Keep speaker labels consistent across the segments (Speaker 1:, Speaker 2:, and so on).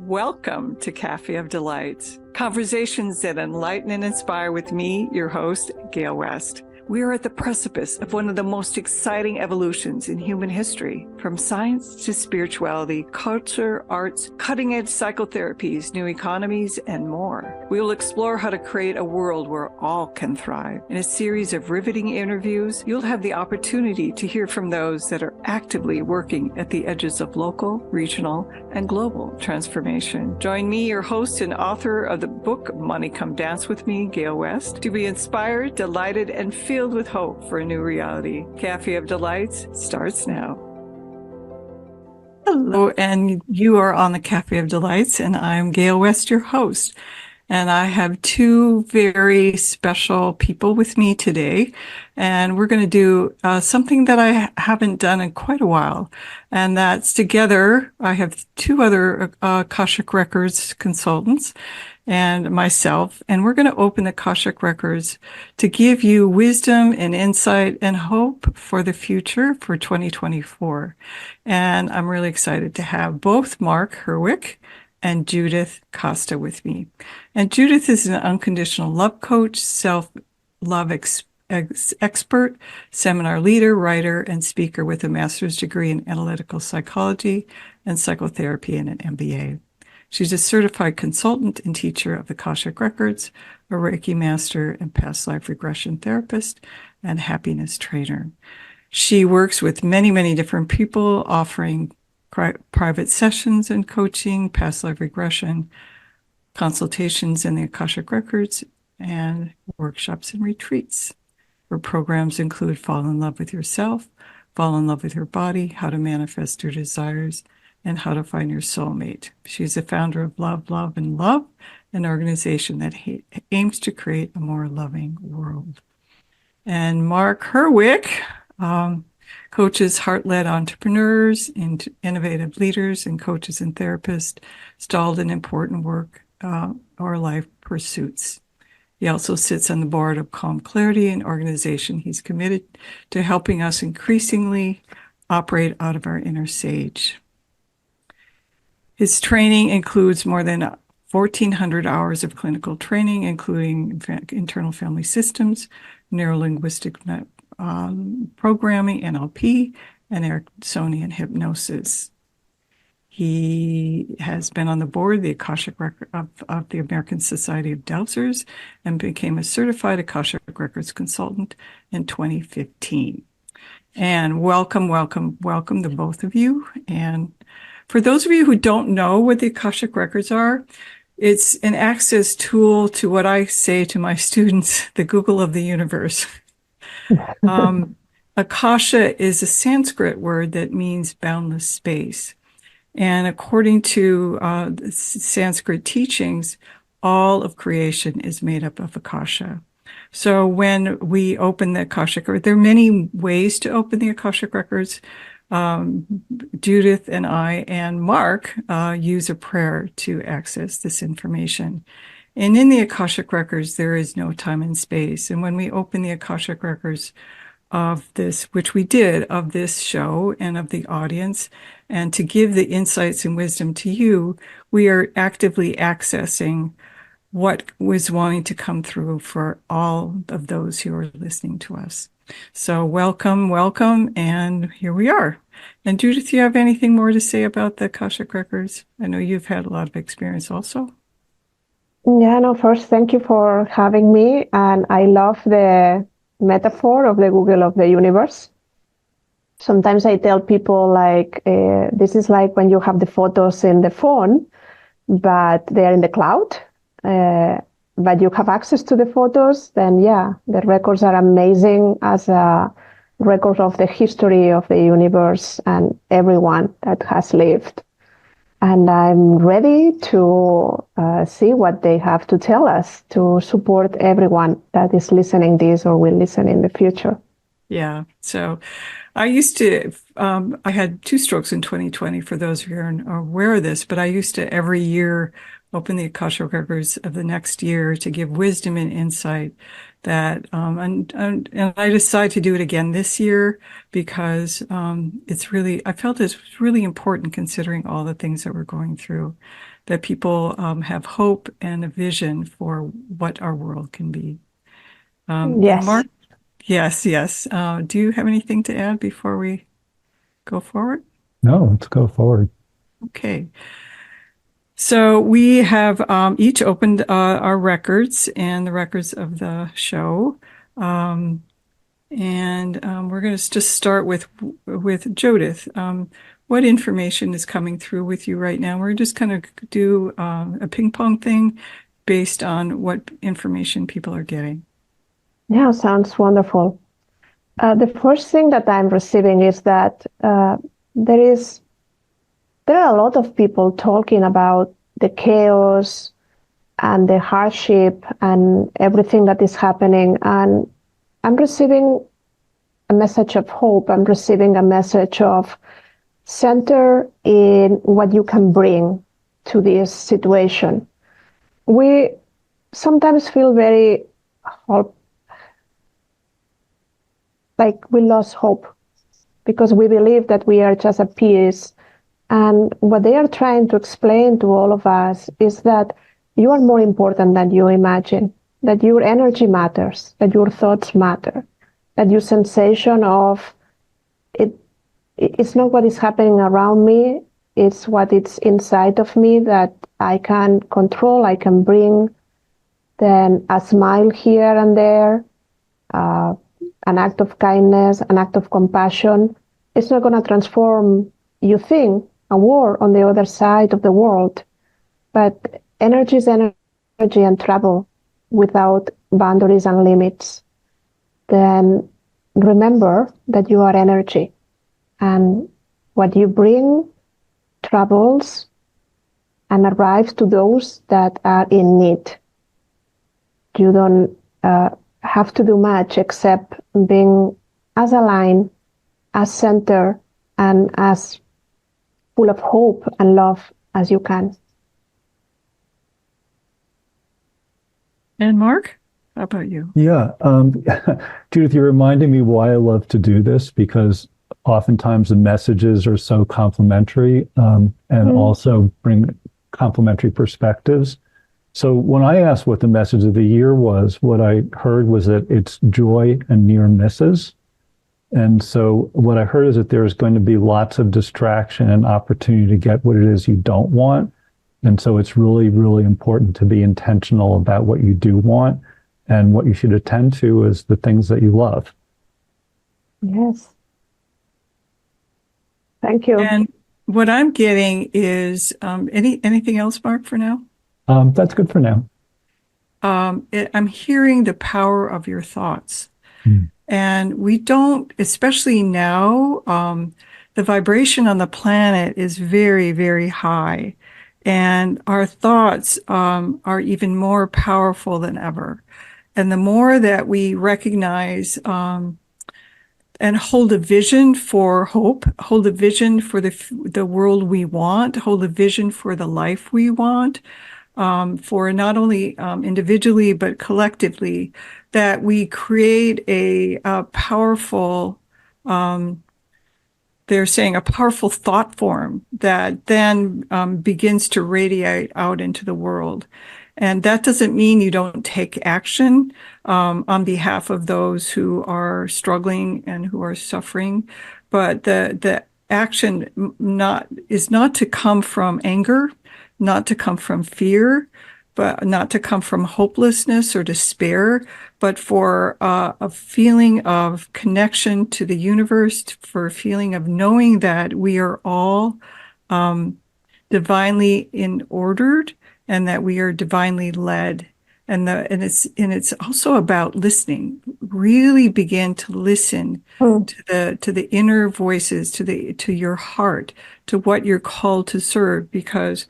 Speaker 1: Welcome to Café of Delights, conversations that enlighten and inspire with me, your host, Gale West. We are at the precipice of one of the most exciting evolutions in human history, from science to spirituality, culture, arts, cutting-edge psychotherapies, new economies, and more. We will explore how to create a world where all can thrive. In a series of riveting interviews, you'll have the opportunity to hear from those that are actively working at the edges of local, regional, and global transformation. Join me, your host and author of the book, Money Come Dance With Me, Gale West, to be inspired, delighted, and filled with hope for a new reality. Café of Delights starts now. Hello, and you are on the Café of Delights, and I'm Gale West, your host. And I have two very special people with me today, and we're going to do something that I haven't done in quite a while, and that's together. I have two other Akashic Records consultants and myself, and we're going to open the Akashic Records to give you wisdom and insight and hope for the future for 2024. And I'm really excited to have both Mark Hurwich and Judith Costa with me. And Judith is an unconditional love coach, self-love expert, seminar leader, writer, and speaker with a master's degree in analytical psychology and psychotherapy and an MBA. She's a certified consultant and teacher of the Akashic Records, a Reiki master and past life regression therapist, and happiness trainer. She works with many, many different people, offering private sessions and coaching, past life regression, consultations in the Akashic Records, and workshops and retreats. Her programs include Fall in Love with Yourself, Fall in Love with Your Body, How to Manifest Your Desires, and How to Find Your Soulmate. She's the founder of Love, Love, and Love, an organization that aims to create a more loving world. And Mark Hurwich coaches heart-led entrepreneurs, innovative leaders, and coaches and therapists stalled in important work or life pursuits. He also sits on the board of Calm Clarity, an organization he's committed to helping us increasingly operate out of our inner sage. His training includes more than 1,400 hours of clinical training, including internal family systems, neuro-linguistic programming, NLP, and Ericksonian hypnosis. He has been on the board of the Akashic Record of the American Society of Dowsers and became a certified Akashic Records consultant in 2015. And welcome to both of you. And for those of you who don't know what the Akashic Records are, it's an access tool to what I say to my students, the Google of the universe. Akasha is a Sanskrit word that means boundless space. And according to the Sanskrit teachings, all of creation is made up of Akasha. So when we open the Akashic Records, there are many ways to open the Akashic Records. Judith and I and Mark use a prayer to access this information. And in the Akashic Records, there is no time and space. And when we open the Akashic Records of this, which we did, of this show and of the audience, and to give the insights and wisdom to you, we are actively accessing what was wanting to come through for all of those who are listening to us. So welcome, and here we are. And Judith, do you have anything more to say about the Akashic Records? I know you've had a lot of experience also.
Speaker 2: Yeah, no, first, thank you for having me. And I love the metaphor of the Google of the universe. Sometimes I tell people this is like when you have the photos in the phone, but they're in the cloud. But you have access to the photos, then yeah, the records are amazing as a record of the history of the universe and everyone that has lived. And I'm ready to see what they have to tell us to support everyone that is listening this or will listen in the future.
Speaker 1: Yeah. So I used to, I had 2 strokes in 2020 for those who are aware of this, but I used to every year open the Akashic Records of the next year to give wisdom and insight that, and I decided to do it again this year because I felt it's really important considering all the things that we're going through, that people have hope and a vision for what our world can be. And
Speaker 2: Yes.
Speaker 1: Mark, yes, yes. Do you have anything to add before we go forward?
Speaker 3: No, let's go forward.
Speaker 1: Okay. So we have each opened our records and the records of the show. We're going to just start with Judith. What information is coming through with you right now? We're just going to do a ping pong thing based on what information people are getting.
Speaker 2: Yeah, sounds wonderful. The first thing that I'm receiving is that there are a lot of people talking about the chaos and the hardship and everything that is happening. And I'm receiving a message of hope. I'm receiving a message of center in what you can bring to this situation. We sometimes feel very like we lost hope because we believe that we are just a piece. And what they are trying to explain to all of us is that you are more important than you imagine, that your energy matters, that your thoughts matter, that your sensation of it's not what is happening around me, it's what is inside of me that I can control, I can bring. Then a smile here and there, an act of kindness, an act of compassion, it's not going to transform, you think, a war on the other side of the world. But energy is energy and travel without boundaries and limits. Then remember that you are energy. And what you bring travels and arrives to those that are in need. You don't have to do much except being as aligned, as center, and as full of hope and love as you can.
Speaker 1: And Mark, how about you?
Speaker 3: Yeah. Judith, you're reminding me why I love to do this, because oftentimes the messages are so complementary and also bring complementary perspectives. So when I asked what the message of the year was, what I heard was that it's joy and near misses. And so what I heard is that there's going to be lots of distraction and opportunity to get what it is you don't want. And so it's really, really important to be intentional about what you do want, and what you should attend to is the things that you love.
Speaker 2: Yes. Thank you.
Speaker 1: And what I'm getting is anything else, Mark, for now?
Speaker 3: That's good for now.
Speaker 1: I'm hearing the power of your thoughts. And we don't, especially now, the vibration on the planet is very, very high. And our thoughts are even more powerful than ever. And the more that we recognize and hold a vision for hope, hold a vision for the world we want, hold a vision for the life we want, for not only individually, but collectively, that we create a powerful, they're saying a powerful thought form that then begins to radiate out into the world. And that doesn't mean you don't take action on behalf of those who are struggling and who are suffering, but the action is not to come from anger, not to come from fear, but not to come from hopelessness or despair, but for a feeling of connection to the universe, for a feeling of knowing that we are all divinely ordered and that we are divinely led. And it's also about listening. Really begin to listen to the inner voices, to your heart, to what you're called to serve, because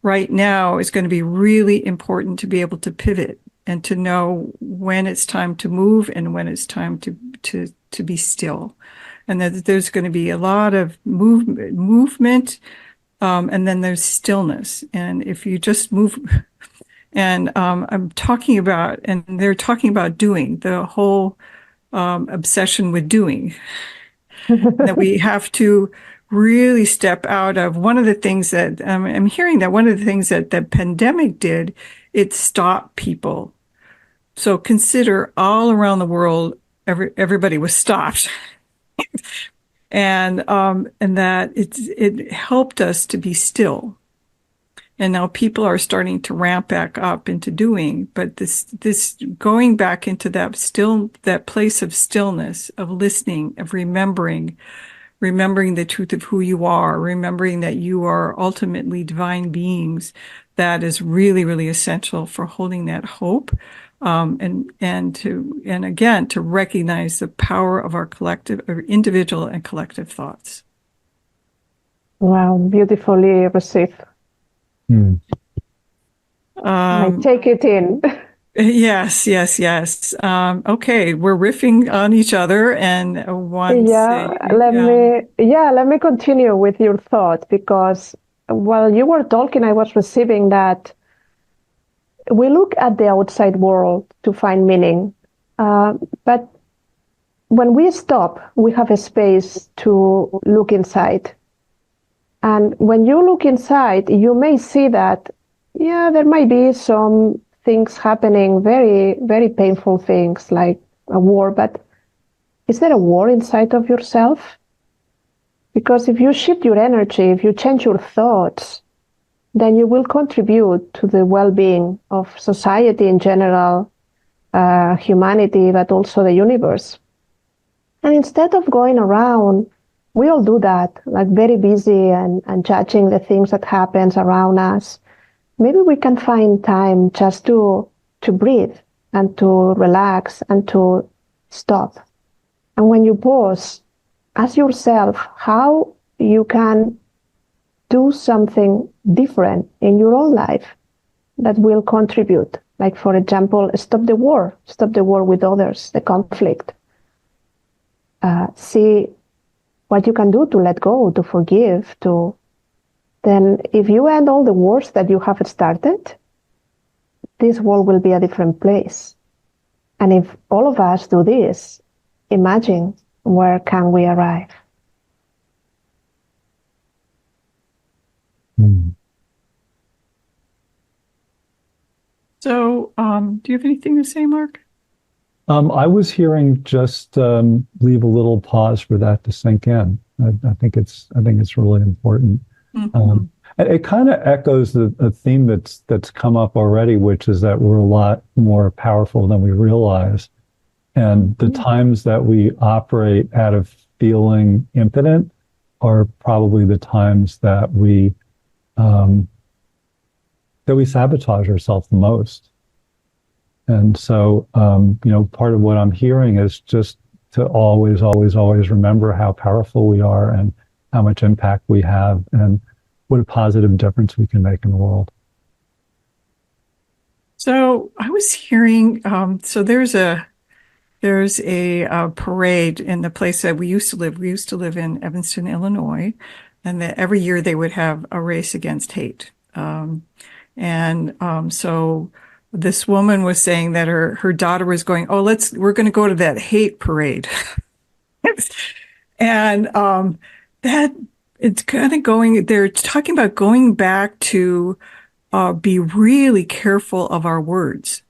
Speaker 1: right now it's going to be really important to be able to pivot and to know when it's time to move and when it's time to be still. And that there's going to be a lot of movement, and then there's stillness. And if you just move, and I'm talking about, and they're talking about doing, the whole obsession with doing, that we have to really step out of one of the things that I'm hearing that one of the things that the pandemic did, it stopped people. So consider all around the world, everybody was stopped. And that it helped us to be still. And now people are starting to ramp back up into doing, but this going back into that place of stillness, of listening, of remembering the truth of who you are, remembering that you are ultimately divine beings, that is really, really essential for holding that hope. And again, to recognize the power of our collective, or individual and collective thoughts.
Speaker 2: Wow, beautifully received. I take it in.
Speaker 1: Yes. Okay, we're riffing on each other, and
Speaker 2: let me continue with your thought, because while you were talking, I was receiving that we look at the outside world to find meaning, but when we stop, we have a space to look inside. And when you look inside, you may see that, there might be some things happening, very, very painful things like a war, but is there a war inside of yourself? Because if you shift your energy, if you change your thoughts, then you will contribute to the well-being of society in general, humanity, but also the universe. And instead of going around, we all do that, like very busy and judging the things that happens around us. Maybe we can find time just to breathe and to relax and to stop. And when you pause, ask yourself how you can do something different in your own life that will contribute. Like, for example, stop the war with others, the conflict. See what you can do to let go, to forgive, then if you end all the wars that you have started, this world will be a different place. And if all of us do this, imagine where can we arrive.
Speaker 1: So, do you have anything to say, Mark?
Speaker 3: I was hearing just leave a little pause for that to sink in. I think it's really important. And it kind of echoes a theme that's come up already, which is that we're a lot more powerful than we realize. And the times that we operate out of feeling impotent are probably the times that we sabotage ourselves the most. And so, part of what I'm hearing is just to always, always, always remember how powerful we are and how much impact we have and what a positive difference we can make in the world.
Speaker 1: So I was hearing, so there's a parade in the place that we used to live. We used to live in Evanston, Illinois, and that every year they would have a race against hate. So this woman was saying that her daughter was going, we're going to go to that hate parade. And that it's kind of they're talking about going back to be really careful of our words,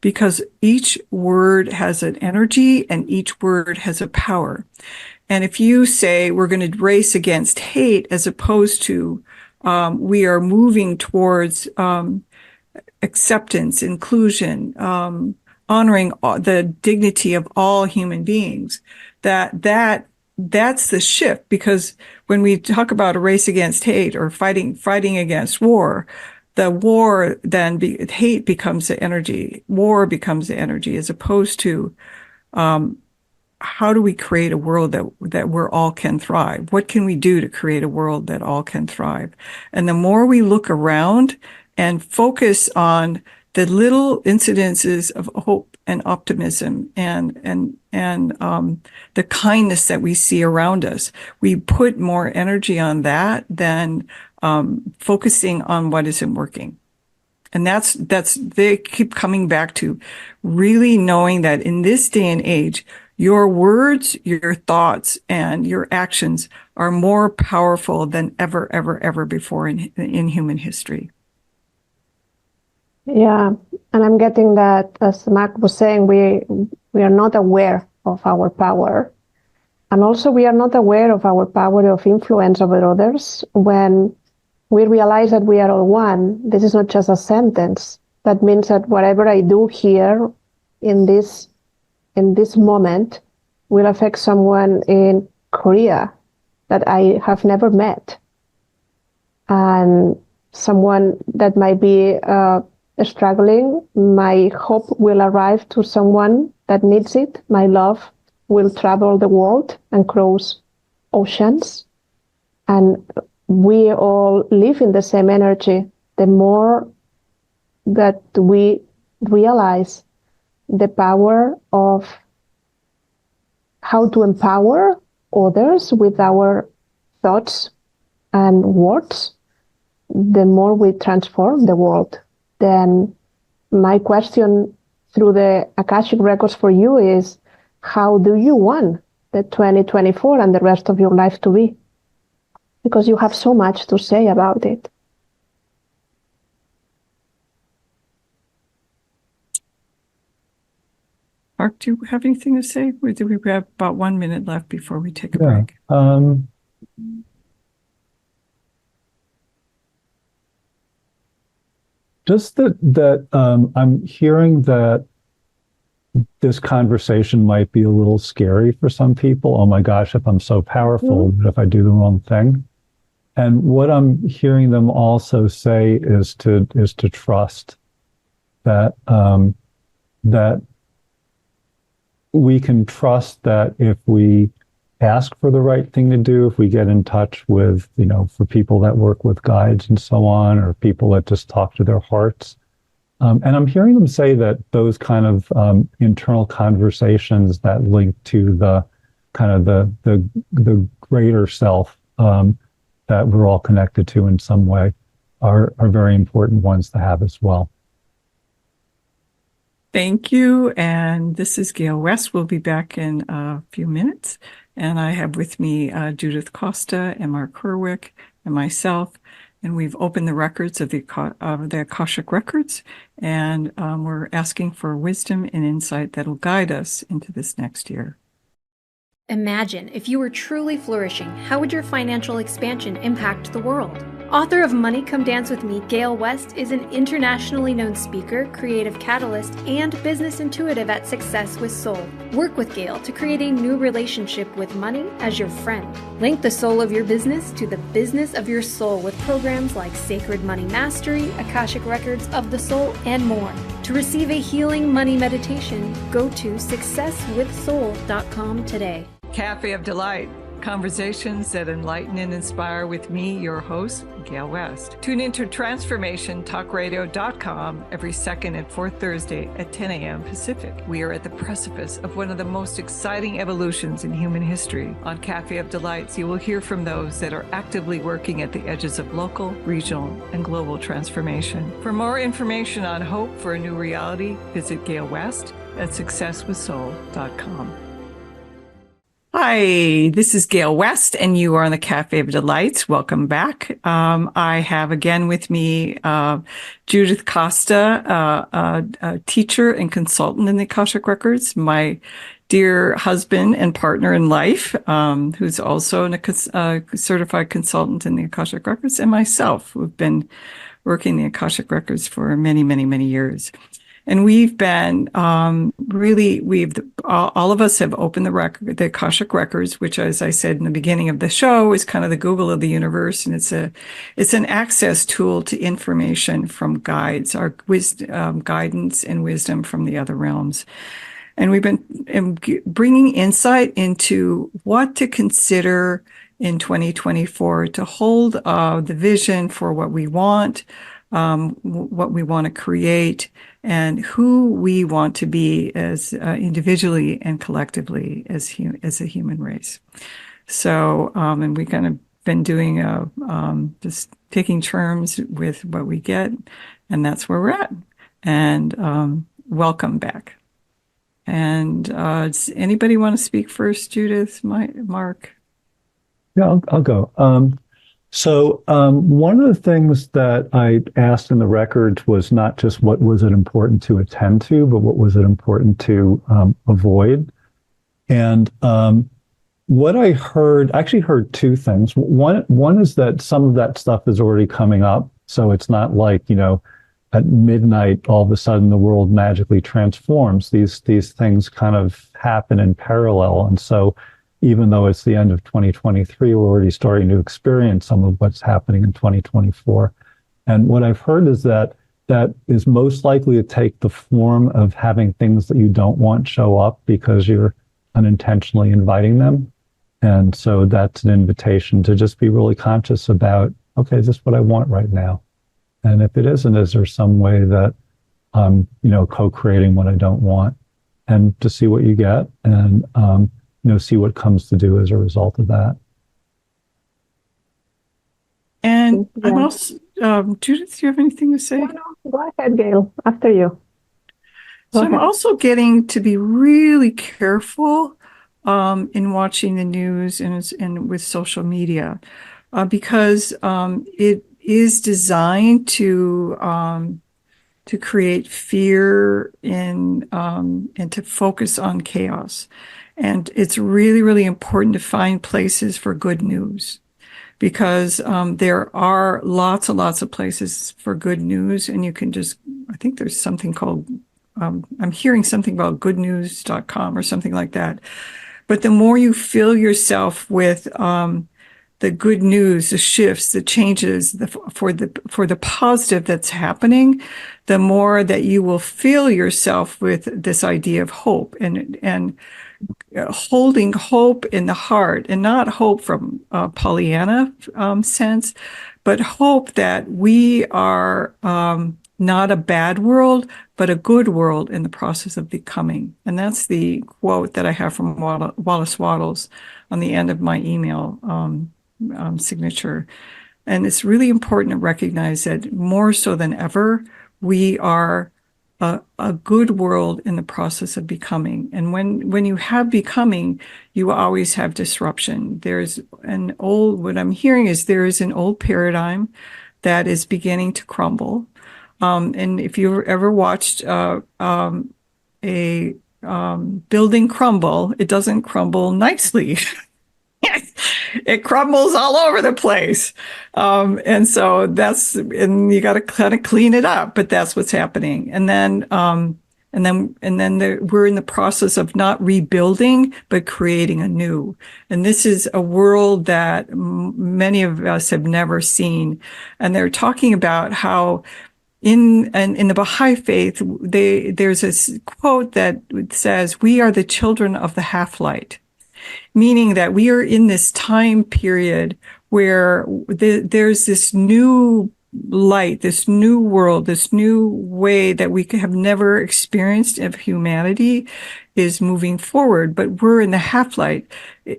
Speaker 1: because each word has an energy and each word has a power. And if you say we're going to race against hate, as opposed to we are moving towards acceptance, inclusion, honoring the dignity of all human beings, that's the shift. Because when we talk about a race against hate or fighting against war, the war then hate becomes the energy, war becomes the energy, as opposed to how do we create a world that where all can thrive? What can we do to create a world that all can thrive? And the more we look around and focus on the little incidences of hope and optimism and the kindness that we see around us, we put more energy on that than focusing on what isn't working. And they keep coming back to really knowing that in this day and age, Your words, your thoughts, and your actions are more powerful than ever, ever, ever before in human history.
Speaker 2: Yeah, and I'm getting that, as Mark was saying, we are not aware of our power. And also we are not aware of our power of influence over others. When we realize that we are all one, this is not just a sentence. That means that whatever I do here in this moment will affect someone in Korea that I have never met. And someone that might be struggling, my hope will arrive to someone that needs it. My love will travel the world and cross oceans. And we all live in the same energy. The more that we realize the power of how to empower others with our thoughts and words, the more we transform the world. Then my question through the Akashic Records for you is, how do you want the 2024 and the rest of your life to be? Because you have so much to say about it.
Speaker 1: Mark, do you have anything to say? Or do we have about 1 minute left before we take a
Speaker 3: Yeah.
Speaker 1: break?
Speaker 3: Just that I'm hearing that this conversation might be a little scary for some people. Oh my gosh, if I'm so powerful, what if I do the wrong thing? And what I'm hearing them also say is to trust that that we can trust that if we ask for the right thing to do, if we get in touch with, for people that work with guides and so on, or people that just talk to their hearts. And I'm hearing them say that those kind of internal conversations that link to the kind of the greater self that we're all connected to in some way are very important ones to have as well.
Speaker 1: Thank you. And this is Gale West. We'll be back in a few minutes. And I have with me Judith Costa and Mark Hurwich and myself. And we've opened the records of the Akashic Records. And we're asking for wisdom and insight that will guide us into this next year.
Speaker 4: Imagine if you were truly flourishing, how would your financial expansion impact the world? Author of Money Come Dance With Me, Gale West is an internationally known speaker, creative catalyst, and business intuitive at Success with Soul. Work with Gale to create a new relationship with money as your friend. Link the soul of your business to the business of your soul with programs like Sacred Money Mastery, Akashic Records of the Soul, and more. To receive a healing money meditation, go to successwithsoul.com today.
Speaker 1: Café of Delight, conversations that enlighten and inspire with me, your host, Gale West. Tune into transformationtalkradio.com every second and fourth Thursday at 10 a.m. Pacific. We are at the precipice of one of the most exciting evolutions in human history. On Café of Delights, you will hear from those that are actively working at the edges of local, regional, and global transformation. For more information on hope for a new reality, visit Gale West at successwithsoul.com. Hi, this is Gale West, and you are on the Café of Delights. Welcome back. I have again with me Judith Costa, a teacher and consultant in the Akashic Records, my dear husband and partner in life, who's also a certified consultant in the Akashic Records, and myself, who've been working the Akashic Records for many, many, many years. And we've been all of us have opened the Akashic Records, which, as I said in the beginning of the show, is kind of the Google of the universe, and it's an access tool to information from guides, our guidance and wisdom from the other realms. And we've been bringing insight into what to consider in 2024 to hold the vision for what we want to create, and who we want to be as individually and collectively as a human race. So, and we kind of been doing just taking terms with what we get, and that's where we're at. And welcome back. And does anybody want to speak first, Judith, Mark?
Speaker 3: Yeah, I'll go. One of the things that I asked in the records was not just what was it important to attend to, but what was it important to avoid. And what I heard, I actually heard two things. One is that some of that stuff is already coming up. So it's not like, at midnight, all of a sudden the world magically transforms. These things kind of happen in parallel. And so even though it's the end of 2023, we're already starting to experience some of what's happening in 2024. And what I've heard is that is most likely to take the form of having things that you don't want show up because you're unintentionally inviting them. And so that's an invitation to just be really conscious about, okay, is this what I want right now? And if it isn't, is there some way that I'm, co-creating what I don't want, and to see what you get, and see what comes to do as a result of that.
Speaker 1: And I'm also, Judith, do you have anything to say?
Speaker 2: No, go ahead, Gale. After you.
Speaker 1: So I'm also getting to be really careful in watching the news and with social media because it is designed to create fear and to focus on chaos. And it's really, really important to find places for good news because there are lots and lots of places for good news. And you can I think there's something called, I'm hearing something about goodnews.com or something like that. But the more you fill yourself with the good news, the shifts, the changes, for the positive that's happening, the more that you will fill yourself with this idea of hope and holding hope in the heart, and not hope from Pollyanna sense, but hope that we are not a bad world, but a good world in the process of becoming. And that's the quote that I have from Wallace Wattles on the end of my email signature. And it's really important to recognize that more so than ever, we are a good world in the process of becoming. And when you have becoming, you always have disruption. What I'm hearing is there is an old paradigm that is beginning to crumble. And if you've ever watched a building crumble, it doesn't crumble nicely. It crumbles all over the place. And so and you got to kind of clean it up, but that's what's happening. And then we're in the process of not rebuilding, but creating anew. And this is a world that many of us have never seen. And they're talking about how in the Baha'i faith, there's this quote that says, "We are the children of the half-light," meaning that we are in this time period where there's this new light, this new world, this new way that we have never experienced of humanity is moving forward, but we're in the half-light.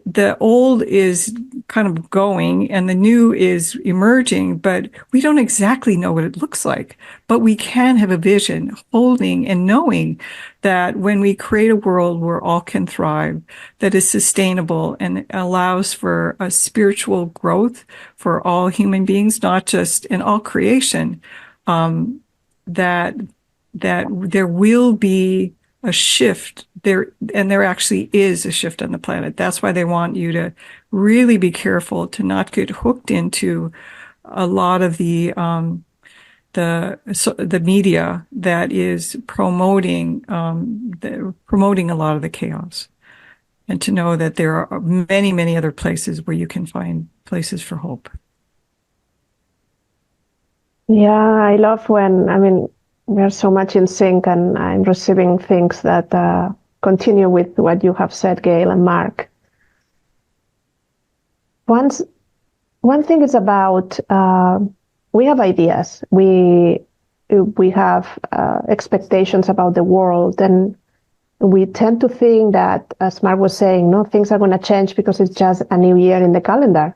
Speaker 1: The old is kind of going and the new is emerging, but we don't exactly know what it looks like. But we can have a vision, holding and knowing that when we create a world where all can thrive, that is sustainable and allows for a spiritual growth for all human beings, not just in all creation, that there will be a shift there, and there actually is a shift on the planet. That's why they want you to really be careful to not get hooked into a lot of the media that is promoting a lot of the chaos, and to know that there are many, many other places where you can find places for hope.
Speaker 2: Yeah, I love when, we are so much in sync, and I'm receiving things that continue with what you have said, Gale and Mark. One thing is about we have ideas, we have expectations about the world, and we tend to think that, as Mark was saying, no, things are going to change because it's just a new year in the calendar.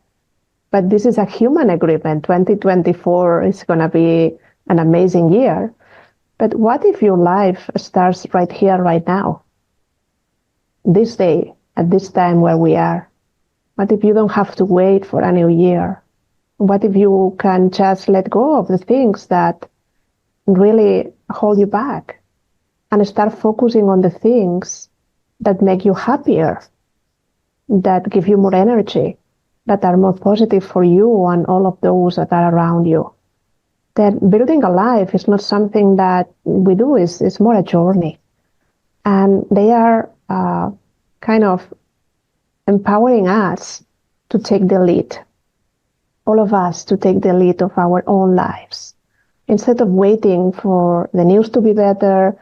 Speaker 2: But this is a human agreement. 2024 is going to be an amazing year. But what if your life starts right here, right now? this day, at this time where we are? What if you don't have to wait for a new year? What if you can just let go of the things that really hold you back and start focusing on the things that make you happier, that give you more energy, that are more positive for you and all of those that are around you? That building a life is not something that we do, it's more a journey. And they are kind of empowering us to take the lead, all of us to take the lead of our own lives. Instead of waiting for the news to be better,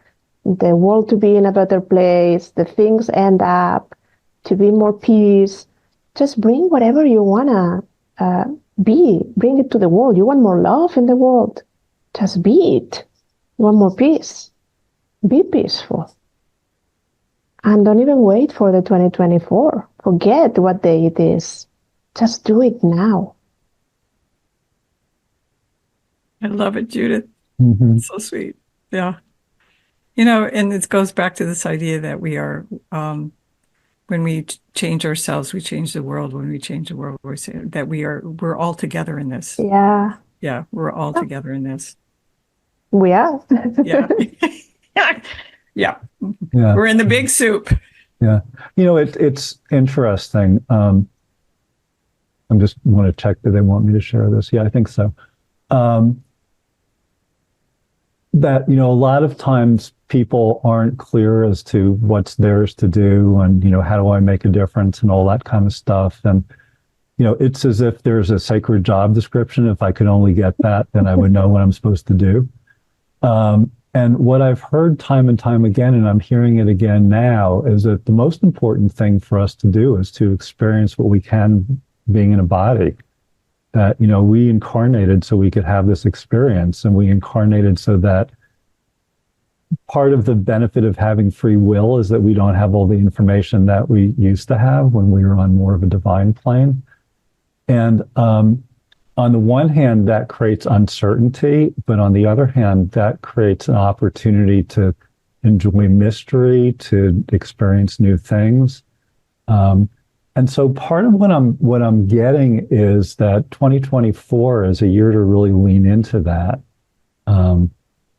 Speaker 2: the world to be in a better place, the things end up, to be more peace, just bring whatever you want to be. Bring it to the world. You want more love in the world? Just be it. You want more peace? Be peaceful. And don't even wait for the 2024. Forget what day it is. Just do it now.
Speaker 1: I love it, Judith.
Speaker 3: Mm-hmm.
Speaker 1: So sweet. Yeah. You know, and it goes back to this idea that we are, when we change ourselves, we change the world. When we change the world, we're saying that we're all together in this.
Speaker 2: Yeah.
Speaker 1: Yeah, we're all together in this.
Speaker 2: We are.
Speaker 1: Yeah. Yeah.
Speaker 3: Yeah.
Speaker 1: We're in the big soup.
Speaker 3: Yeah. You know, it's interesting. I just want to check that they want me to share this. Yeah, I think so. That, you know, a lot of times people aren't clear as to what's theirs to do and, you know, how do I make a difference and all that kind of stuff. And, you know, it's as if there's a sacred job description. If I could only get that, then I would know what I'm supposed to do. And what I've heard time and time again, and I'm hearing it again now, is that the most important thing for us to do is to experience what we can being in a body. That, you know, we incarnated so we could have this experience, and we incarnated so that part of the benefit of having free will is that we don't have all the information that we used to have when we were on more of a divine plane. And on the one hand, that creates uncertainty, but on the other hand, that creates an opportunity to enjoy mystery, to experience new things. And so part of what I'm getting is that 2024 is a year to really lean into that.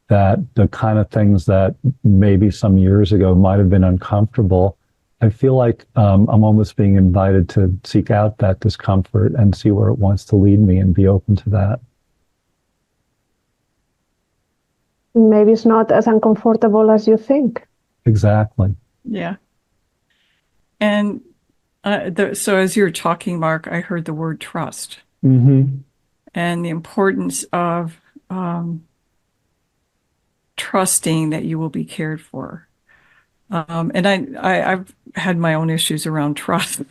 Speaker 3: That the kind of things that maybe some years ago might have been uncomfortable, I feel like I'm almost being invited to seek out that discomfort and see where it wants to lead me and be open to that.
Speaker 2: Maybe it's not as uncomfortable as you think.
Speaker 3: Exactly.
Speaker 1: Yeah. And so as you're talking, Mark, I heard the word trust.
Speaker 3: Mm-hmm.
Speaker 1: And the importance of trusting that you will be cared for. And I've had my own issues around trust.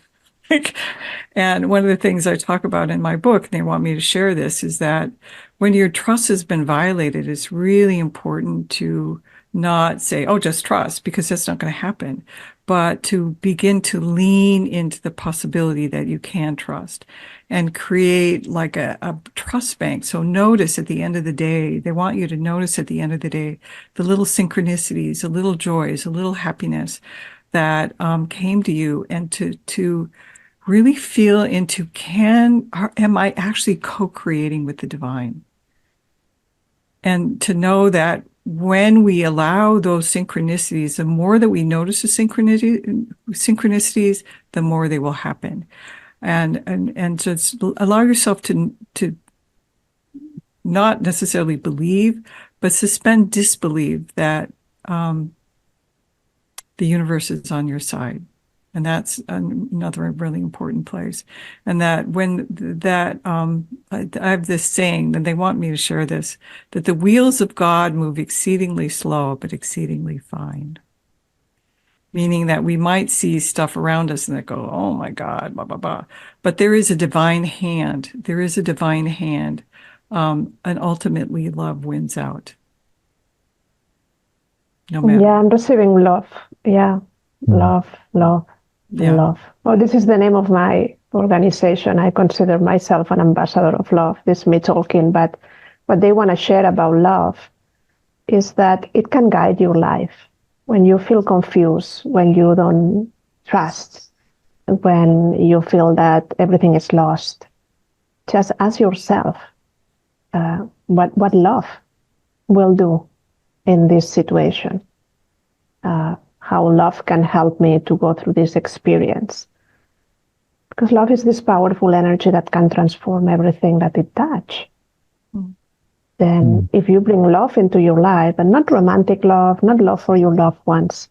Speaker 1: And one of the things I talk about in my book, and they want me to share this, is that when your trust has been violated, it's really important to not say, oh, just trust, because that's not going to happen, but to begin to lean into the possibility that you can trust and create like a trust bank. So notice at the end of the day, they want you to notice at the end of the day, the little synchronicities, the little joys, the little happiness that came to you, and to really feel into, am I actually co-creating with the divine? And to know that when we allow those synchronicities, the more that we notice the synchronicities, the more they will happen. And just allow yourself to not necessarily believe, but suspend disbelief that the universe is on your side. And that's another really important place. And that I have this saying, and they want me to share this, that the wheels of God move exceedingly slow, but exceedingly fine. Meaning that we might see stuff around us and that go, oh my God, blah, blah, blah. But there is a divine hand. There is a divine hand. And ultimately love wins out. No matter.
Speaker 2: Yeah, I'm receiving love. Yeah. Love.
Speaker 1: Yeah.
Speaker 2: Love. Oh, this is the name of my organization. I consider myself an ambassador of love. This is me talking, but what they want to share about love is that it can guide your life when you feel confused, when you don't trust, when you feel that everything is lost, just ask yourself what love will do in this situation. How love can help me to go through this experience. Because love is this powerful energy that can transform everything that it touches. Then if you bring love into your life, and not romantic love, not love for your loved ones,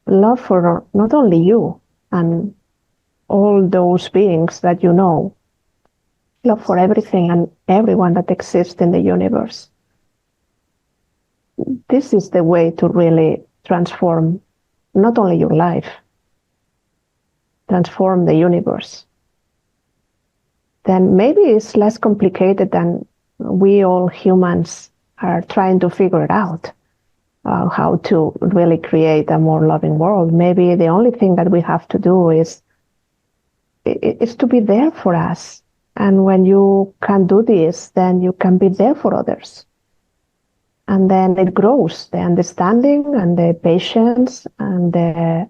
Speaker 2: love for not only you and all those beings that you know, love for everything and everyone that exists in the universe. This is the way to really transform not only your life, transform the universe. Then maybe it's less complicated than we all humans are trying to figure it out, how to really create a more loving world. Maybe the only thing that we have to do is to be there for us. And when you can do this, then you can be there for others. And then it grows, the understanding and the patience and the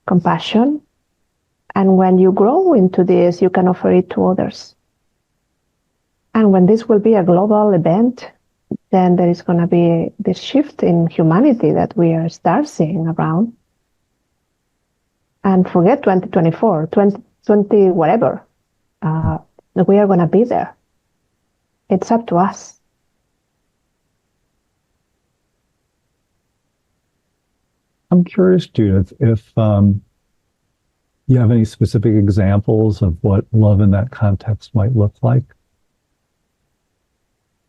Speaker 2: compassion. And when you grow into this, you can offer it to others. And when this will be a global event, then there is going to be this shift in humanity that we are start seeing around. And forget 2024, 2020, whatever. We are going to be there. It's up to us.
Speaker 3: I'm curious, Judith, if you have any specific examples of what love in that context might look like?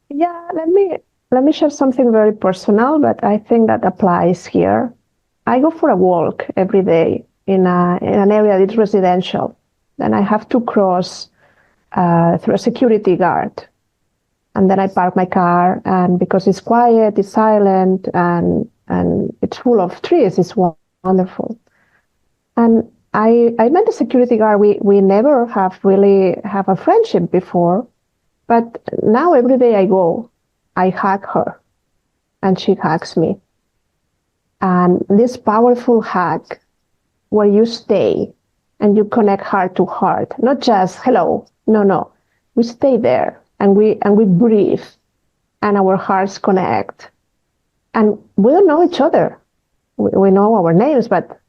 Speaker 2: Yeah, let me share something very personal, but I think that applies here. I go for a walk every day in an area that's residential. Then I have to cross through a security guard. And then I park my car, and because it's quiet, it's silent, and it's full of trees, it's wonderful. And I met the security guard. We never have really have a friendship before, but now every day I go, I hug her, and she hugs me. And this powerful hug, where you stay and you connect heart to heart, not just hello, no, we stay there and we breathe, and our hearts connect, and we don't know each other. We know our names, but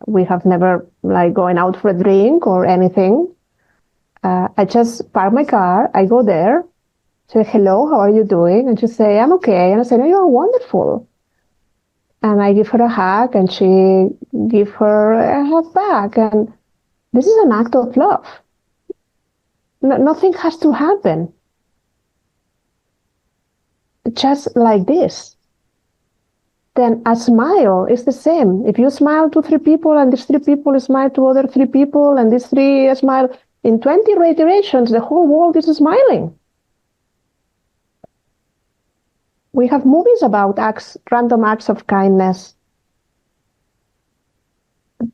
Speaker 2: we have never like going out for a drink or anything. I just park my car, I go there, say, hello, how are you doing? And she say, I'm okay. And I say, no, you're wonderful. And I give her a hug, and she give her a hug back. And this is an act of love. Nothing has to happen. Just like this. Then a smile is the same. If you smile to 3 people, and these 3 people smile to other 3 people, and these 3 smile, in 20 iterations, the whole world is smiling. We have movies about random acts of kindness.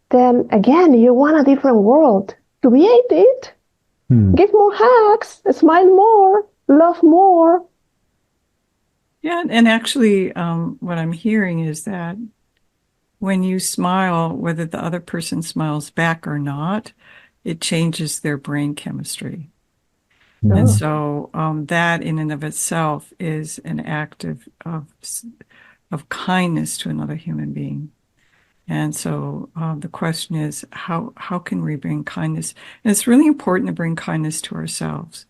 Speaker 2: Then again, you want a different world. Create it. Give more hugs, smile more, love more.
Speaker 1: Yeah, and actually, what I'm hearing is that when you smile, whether the other person smiles back or not, it changes their brain chemistry. Oh. And so that in and of itself is an act of kindness to another human being. And so the question is, how can we bring kindness? And it's really important to bring kindness to ourselves.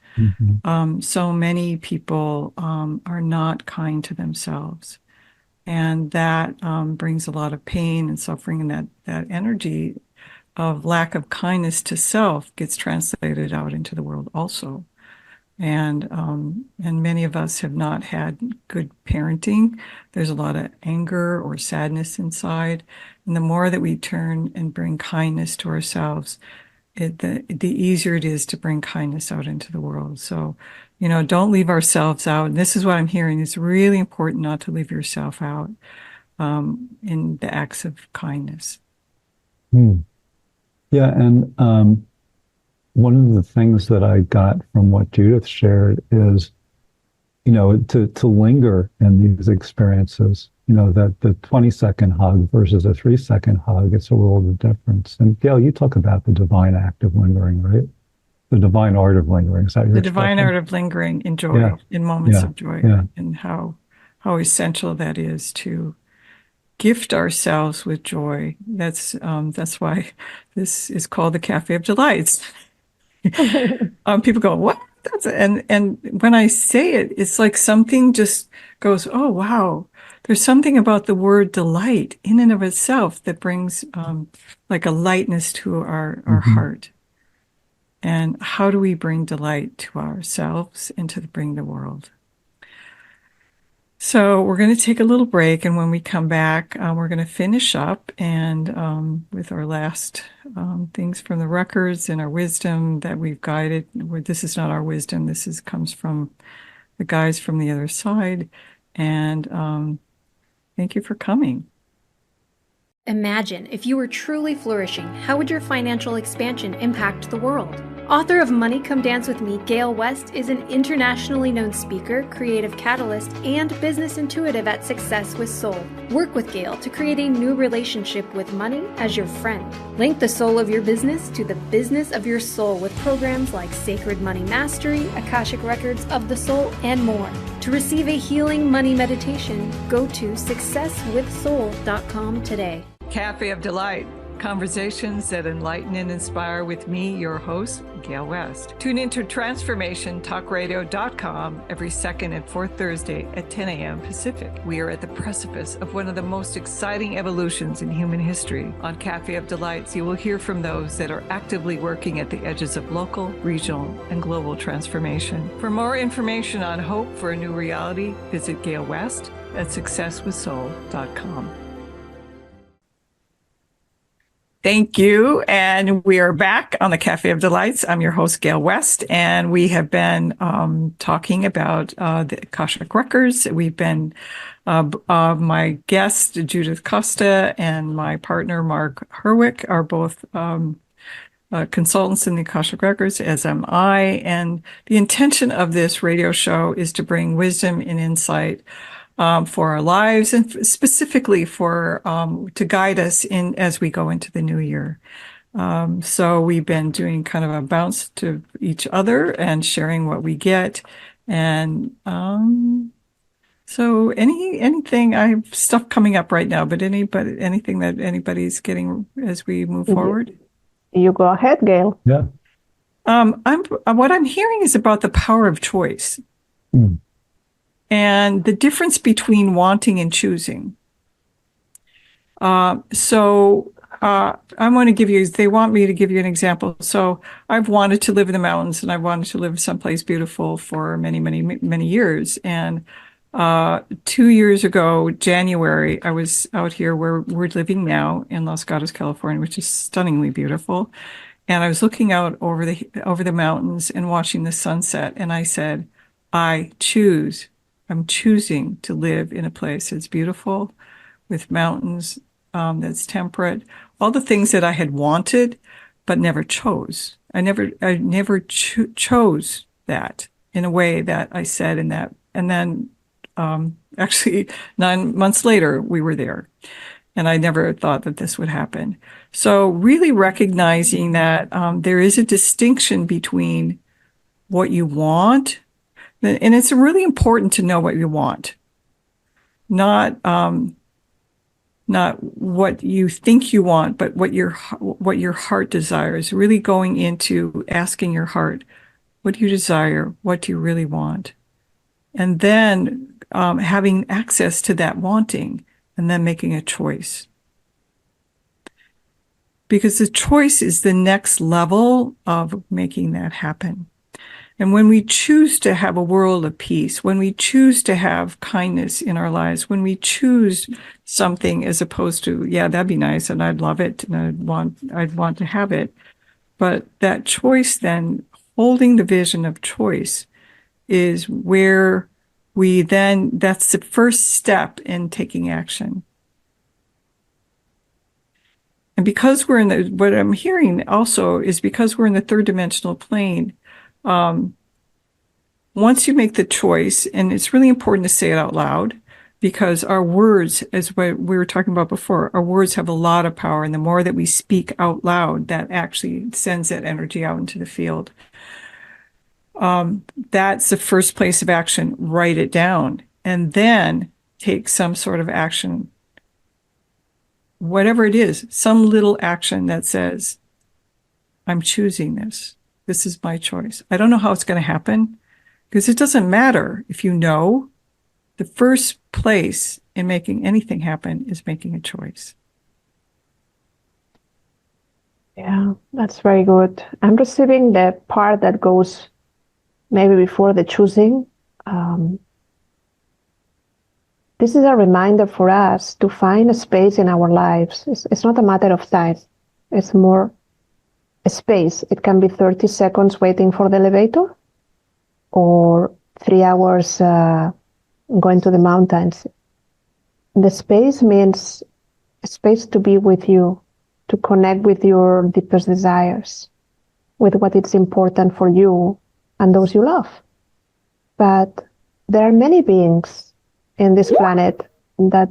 Speaker 1: So many people are not kind to themselves. And that brings a lot of pain and suffering, and that energy of lack of kindness to self gets translated out into the world also. And many of us have not had good parenting. There's a lot of anger or sadness inside. And the more that we turn and bring kindness to ourselves, the easier it is to bring kindness out into the world. So, don't leave ourselves out. And this is what I'm hearing. It's really important not to leave yourself out in the acts of kindness.
Speaker 3: Yeah, and one of the things that I got from what Judith shared is, to linger in these experiences, that the 20-second hug versus a 3-second hug, it's a world of difference. And Gail, you talk about the divine act of lingering, right? The divine art of lingering. Is that your
Speaker 1: The divine
Speaker 3: expression?
Speaker 1: art of lingering in joy,
Speaker 3: Yeah.
Speaker 1: in moments
Speaker 3: Yeah.
Speaker 1: of joy,
Speaker 3: Yeah.
Speaker 1: and how essential that is to gift ourselves with joy. That's why this is called the Café of Delights. People go, what? And when I say it, it's like something just goes, oh wow. There's something about the word delight in and of itself that brings like a lightness to our heart. And how do we bring delight to ourselves and to bring the world? So we're going to take a little break, and when we come back, we're going to finish up and with our last things from the records and our wisdom that we've guided. This is not our wisdom. This comes from the guys from the other side. And thank you for coming.
Speaker 4: Imagine if you were truly flourishing, how would your financial expansion impact the world? Author of Money Come Dance With Me, Gale West is an internationally known speaker, creative catalyst, and business intuitive at Success with Soul. Work with Gale to create a new relationship with money as your friend. Link the soul of your business to the business of your soul with programs like Sacred Money Mastery, Akashic Records of the Soul, and more. To receive a healing money meditation, go to successwithsoul.com today.
Speaker 1: Café of Delight, conversations that enlighten and inspire with me, your host, Gale West. Tune into transformationtalkradio.com every second and fourth Thursday at 10 a.m. Pacific. We are at the precipice of one of the most exciting evolutions in human history. On Café of Delights, you will hear from those that are actively working at the edges of local, regional, and global transformation. For more information on hope for a new reality, visit Gale West at successwithsoul.com. Thank you. And we are back on the Café of Delights. I'm your host, Gale West, and we have been talking about the Akashic Records. We've been, my guest, Judith Costa, and my partner, Mark Hurwich, are both consultants in the Akashic Records, as am I. And the intention of this radio show is to bring wisdom and insight for our lives, and specifically for to guide us in as we go into the new year. So we've been doing kind of a bounce to each other and sharing what we get. And so anything, I have stuff coming up right now, but anything that anybody's getting as we move forward?
Speaker 2: You go ahead, Gail.
Speaker 3: Yeah.
Speaker 1: What I'm hearing is about the power of choice. And the difference between wanting and choosing. So I want to give you, they want me to give you an example. So I've wanted to live in the mountains, and I've wanted to live someplace beautiful for many, many, many years. And 2 years ago, January, I was out here where we're living now in Los Gatos, California, which is stunningly beautiful. And I was looking out over the mountains and watching the sunset. And I said, I'm choosing to live in a place that's beautiful, with mountains, that's temperate, all the things that I had wanted, but never chose. I never chose that in a way that I said in that. And then actually 9 months later, we were there. And I never thought that this would happen. So really recognizing that there is a distinction between what you want. And it's really important to know what you want, not what you think you want, but what your heart desires. Really going into asking your heart, what do you desire? What do you really want? And then having access to that wanting, and then making a choice. Because the choice is the next level of making that happen. And when we choose to have a world of peace, when we choose to have kindness in our lives, when we choose something as opposed to, yeah, that'd be nice and I'd love it and I'd want to have it. But that choice, then holding the vision of choice, is where that's the first step in taking action. And because what I'm hearing also is because we're in the third dimensional plane, once you make the choice, and it's really important to say it out loud, because our words, as what we were talking about before, our words have a lot of power. And the more that we speak out loud, that actually sends that energy out into the field. That's the first place of action. Write it down and then take some sort of action, whatever it is, some little action that says, I'm choosing this. This is my choice. I don't know how it's going to happen because it doesn't matter if you know. The first place in making anything happen is making a choice.
Speaker 2: Yeah, that's very good. I'm receiving the part that goes maybe before the choosing. This is a reminder for us to find a space in our lives. It's not a matter of time. It's more a space. It can be 30 seconds waiting for the elevator or 3 hours going to the mountains. The space means a space to be with you, to connect with your deepest desires, with what is important for you and those you love. But there are many beings in this planet that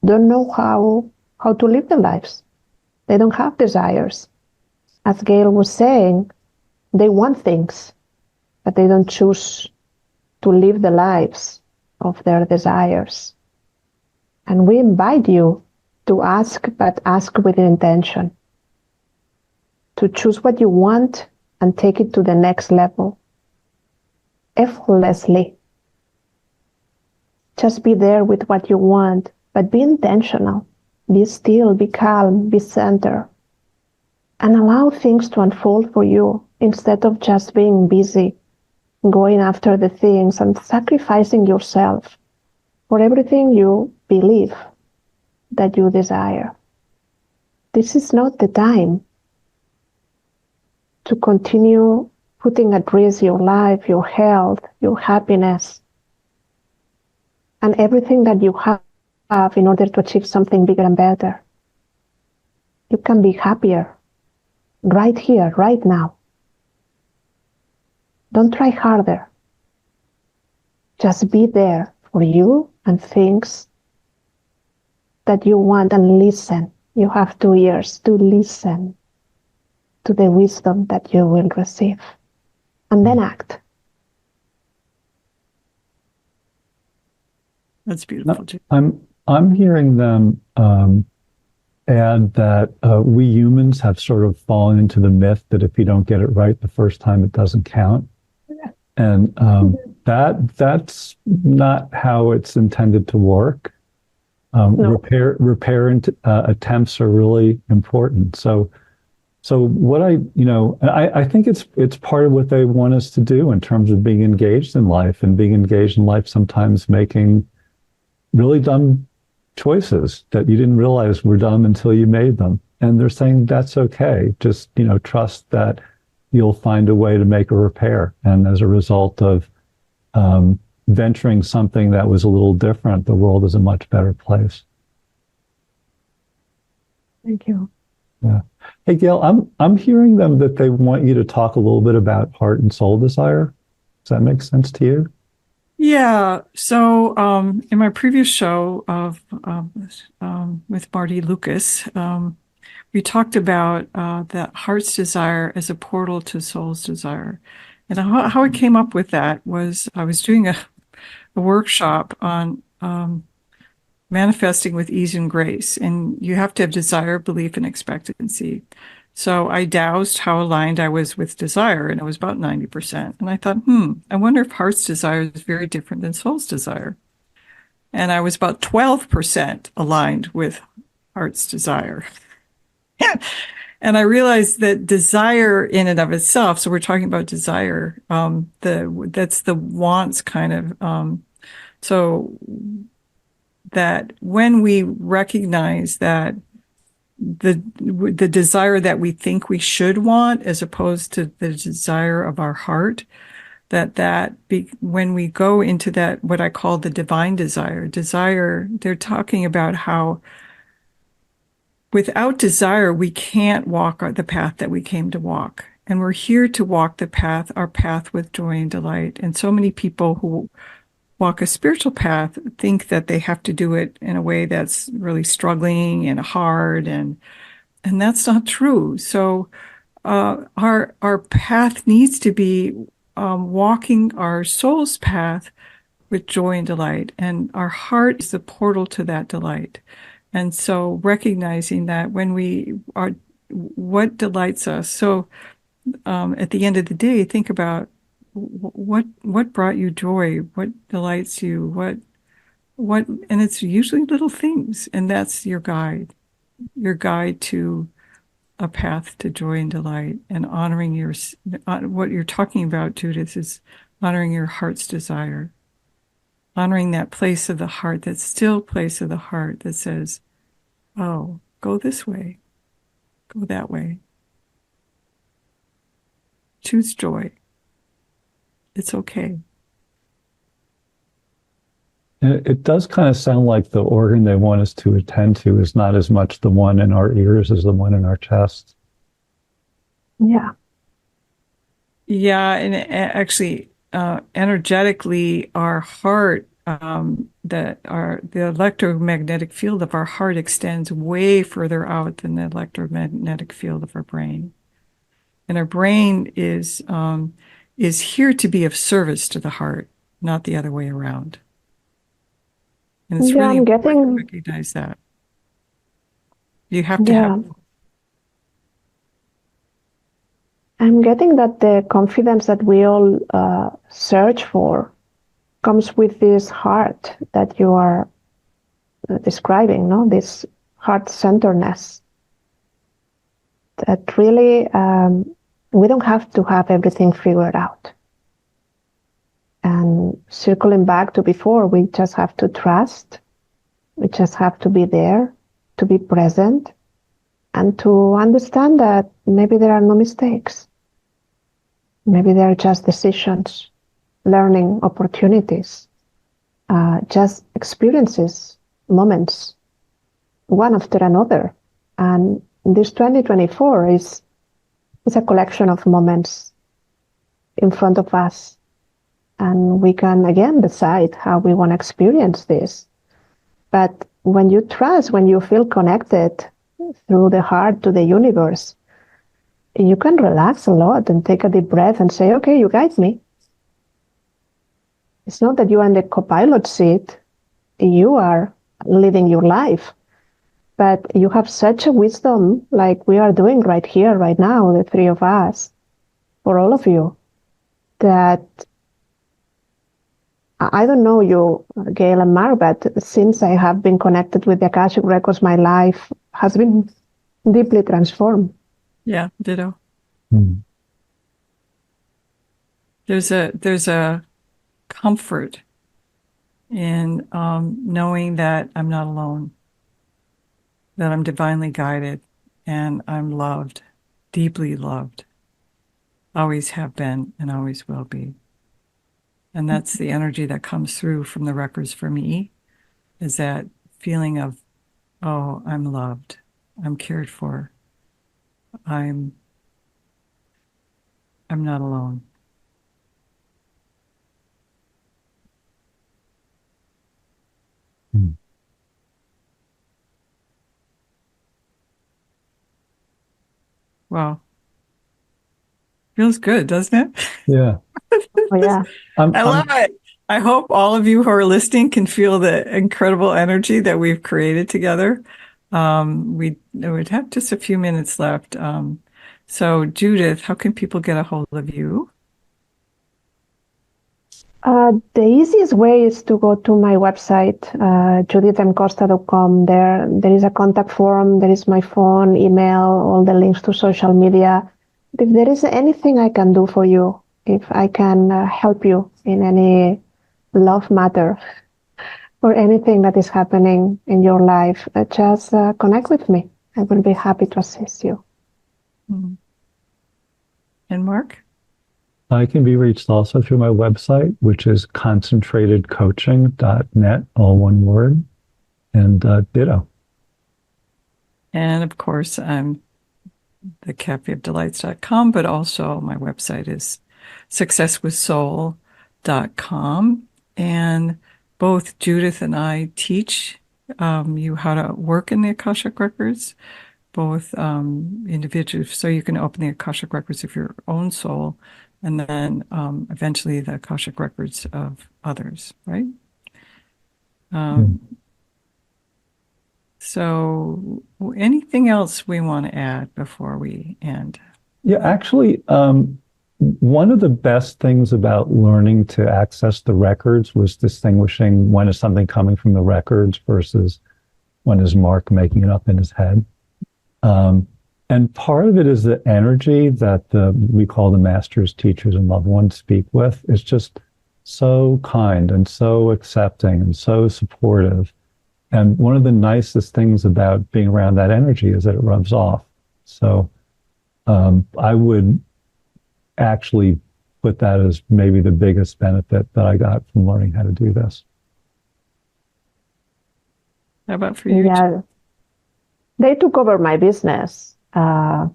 Speaker 2: don't know how to live their lives. They don't have desires. As Gale was saying, they want things, but they don't choose to live the lives of their desires. And we invite you to ask, but ask with intention. To choose what you want and take it to the next level. Effortlessly. Just be there with what you want, but be intentional. Be still, be calm, be centered. And allow things to unfold for you instead of just being busy, going after the things and sacrificing yourself for everything you believe that you desire. This is not the time to continue putting at risk your life, your health, your happiness, and everything that you have in order to achieve something bigger and better. You can be happier right here, right now. Don't try harder. Just be there for you and things that you want and listen. You have 2 ears to listen to the wisdom that you will receive and then act.
Speaker 1: That's beautiful.
Speaker 3: I'm hearing them add that we humans have sort of fallen into the myth that if you don't get it right the first time, it doesn't count. Yeah. And that's not how it's intended to work. No. Repair attempts are really important. So what I think it's part of what they want us to do in terms of being engaged in life, and being engaged in life sometimes making really dumb choices that you didn't realize were dumb until you made them. And they're saying that's okay. Just, trust that you'll find a way to make a repair. And as a result of venturing something that was a little different, the world is a much better place.
Speaker 2: Thank you.
Speaker 3: Yeah. Hey, Gale, I'm hearing them that they want you to talk a little bit about heart and soul desire. Does that make sense to you?
Speaker 1: Yeah. So in my previous show with Marty Lucas, we talked about that heart's desire as a portal to soul's desire. And how I came up with that was I was doing a workshop on manifesting with ease and grace. And you have to have desire, belief, and expectancy. So I dowsed how aligned I was with desire, and it was about 90%. And I thought, I wonder if heart's desire is very different than soul's desire. And I was about 12% aligned with heart's desire. And I realized that desire in and of itself, so we're talking about desire, that's the wants kind of, so that when we recognize that the desire that we think we should want as opposed to the desire of our heart, when we go into that, what I call the divine desire, they're talking about how without desire, we can't walk the path that we came to walk. And we're here to walk our path with joy and delight. And so many people who walk a spiritual path think that they have to do it in a way that's really struggling and hard, and that's not true. So our path needs to be walking our soul's path with joy and delight, and our heart is the portal to that delight. And so recognizing that when we are, what delights us. So at the end of the day, think about what brought you joy, what delights you, and it's usually little things, and that's your guide to a path to joy and delight, and honoring what you're talking about, Judith, is honoring your heart's desire, honoring that place of the heart, that still place of the heart that says, oh, go this way, go that way. Choose joy. It's okay.
Speaker 3: It does kind of sound like the organ they want us to attend to is not as much the one in our ears as the one in our chest.
Speaker 2: Yeah.
Speaker 1: Yeah, and actually, energetically, our heart, the electromagnetic field of our heart extends way further out than the electromagnetic field of our brain. And our brain is here to be of service to the heart, not the other way around. And it's really important to recognize that. You have to have.
Speaker 2: I'm getting that the confidence that we all search for comes with this heart that you are describing, no? This heart-centeredness. That really, we don't have to have everything figured out. And circling back to before, we just have to trust. We just have to be there, to be present, and to understand that maybe there are no mistakes. Maybe they are just decisions, learning opportunities, just experiences, moments, one after another. And this 2024 is a collection of moments in front of us. And we can, again, decide how we want to experience this. But when you trust, when you feel connected through the heart to the universe, you can relax a lot and take a deep breath and say, okay, you guide me. It's not that you are in the co-pilot seat. You are living your life. But you have such a wisdom, like we are doing right here, right now, the three of us, for all of you, that I don't know you, Gale and Mark, but since I have been connected with the Akashic Records, my life has been deeply transformed.
Speaker 1: Yeah, ditto.
Speaker 3: Mm.
Speaker 1: There's a comfort in knowing that I'm not alone, that I'm divinely guided, and I'm loved, deeply loved. Always have been and always will be. And that's the energy that comes through from the records for me, is that feeling of, oh, I'm loved, I'm cared for, I'm not alone.
Speaker 3: Mm.
Speaker 1: Wow. Feels good, doesn't it?
Speaker 3: Yeah.
Speaker 2: Oh, yeah.
Speaker 1: I love it. I hope all of you who are listening can feel the incredible energy that we've created together. We would have just a few minutes left. So Judith, how can people get a hold of you?
Speaker 2: The easiest way is to go to my website, judithmcosta.com. There is a contact form. There is my phone, email, all the links to social media. If there is anything I can do for you, if I can help you in any love matter or anything that is happening in your life, just connect with me. I will be happy to assist you.
Speaker 1: Mm-hmm. And Mark?
Speaker 3: I can be reached also through my website, which is concentratedcoaching.net, all one word, and ditto.
Speaker 1: And of course, I'm the cafeofdelights.com, but also my website is successwithsoul.com. And both Judith and I teach you how to work in the Akashic Records, both individually, so you can open the Akashic Records of your own soul, and then eventually the Akashic Records of others, right? So anything else we want to add before we end?
Speaker 3: Yeah, actually, one of the best things about learning to access the records was distinguishing when is something coming from the records versus when is Mark making it up in his head. And part of it is the energy that we call the masters, teachers, and loved ones speak with is just so kind and so accepting and so supportive. And one of the nicest things about being around that energy is that it rubs off. So I would actually put that as maybe the biggest benefit that I got from learning how to do this.
Speaker 1: How about for you?
Speaker 2: Yeah, they took over my business. I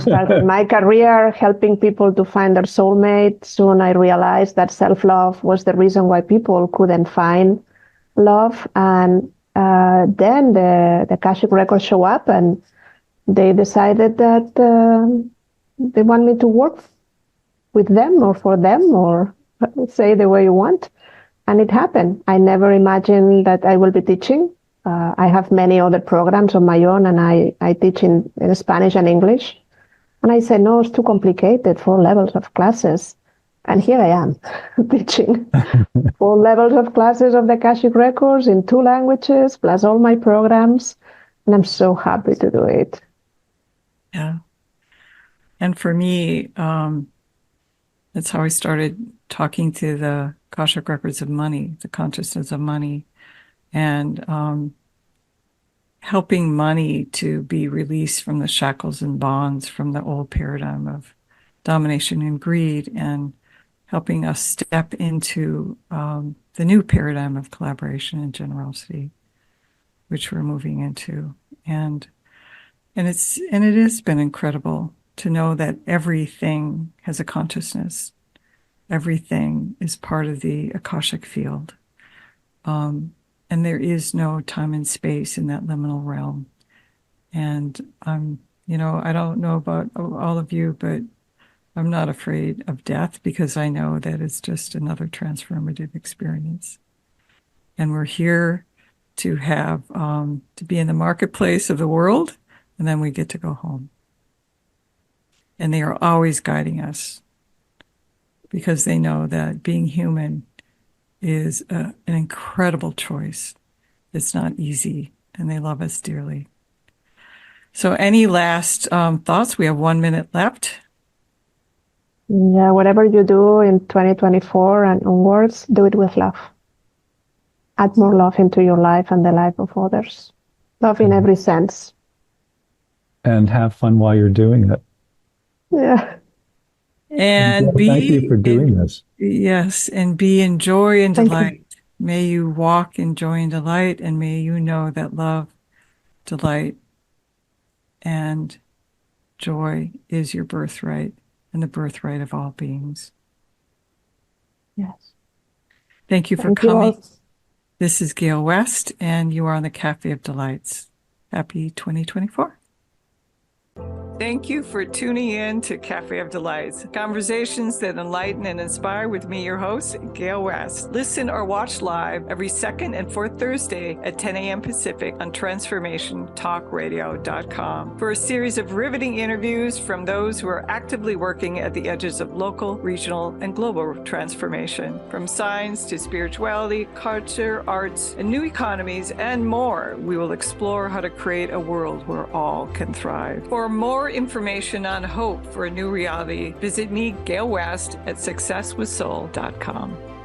Speaker 2: started my career helping people to find their soulmate. Soon I realized that self-love was the reason why people couldn't find love. And then the Akashic Records show up and they decided that they want me to work with them or for them, or say the way you want. And it happened. I never imagined that I will be teaching. I have many other programs on my own, and I teach in Spanish and English. And I said, no, it's too complicated, 4 levels of classes. And here I am teaching 4 levels of classes of the Akashic Records in 2 languages, plus all my programs. And I'm so happy to do it.
Speaker 1: Yeah. And for me, that's how I started talking to the Akashic Records of money, the consciousness of money, and helping money to be released from the shackles and bonds from the old paradigm of domination and greed, and helping us step into the new paradigm of collaboration and generosity, which we're moving into. And it has been incredible to know that everything has a consciousness. Everything is part of the Akashic field. And there is no time and space in that liminal realm. And I don't know about all of you, but I'm not afraid of death because I know that it's just another transformative experience. And we're here to have, to be in the marketplace of the world, and then we get to go home. And they are always guiding us because they know that being human is an incredible choice. It's not easy, and they love us dearly. So any last thoughts? We have 1 minute left.
Speaker 2: Yeah, whatever you do in 2024 and onwards, do it with love. Add more love into your life and the life of others. Love in every sense.
Speaker 3: And have fun while you're doing it.
Speaker 2: Yeah.
Speaker 1: And
Speaker 3: thank you for doing this.
Speaker 1: Yes, and be in joy and delight. May you walk in joy and delight, and may you know that love, delight, and joy is your birthright and the birthright of all beings.
Speaker 2: Yes.
Speaker 1: Thank you for coming. This is Gale West, and you are on the Café of Delights. Happy 2024. Thank you for tuning in to Café of Delights, conversations that enlighten and inspire with me, your host, Gale West. Listen or watch live every second and fourth Thursday at 10 a.m. Pacific on transformationtalkradio.com for a series of riveting interviews from those who are actively working at the edges of local, regional, and global transformation. From science to spirituality, culture, arts, and new economies, and more, we will explore how to create a world where all can thrive. For more information on hope for a new reality, visit me, Gale West, at successwithsoul.com.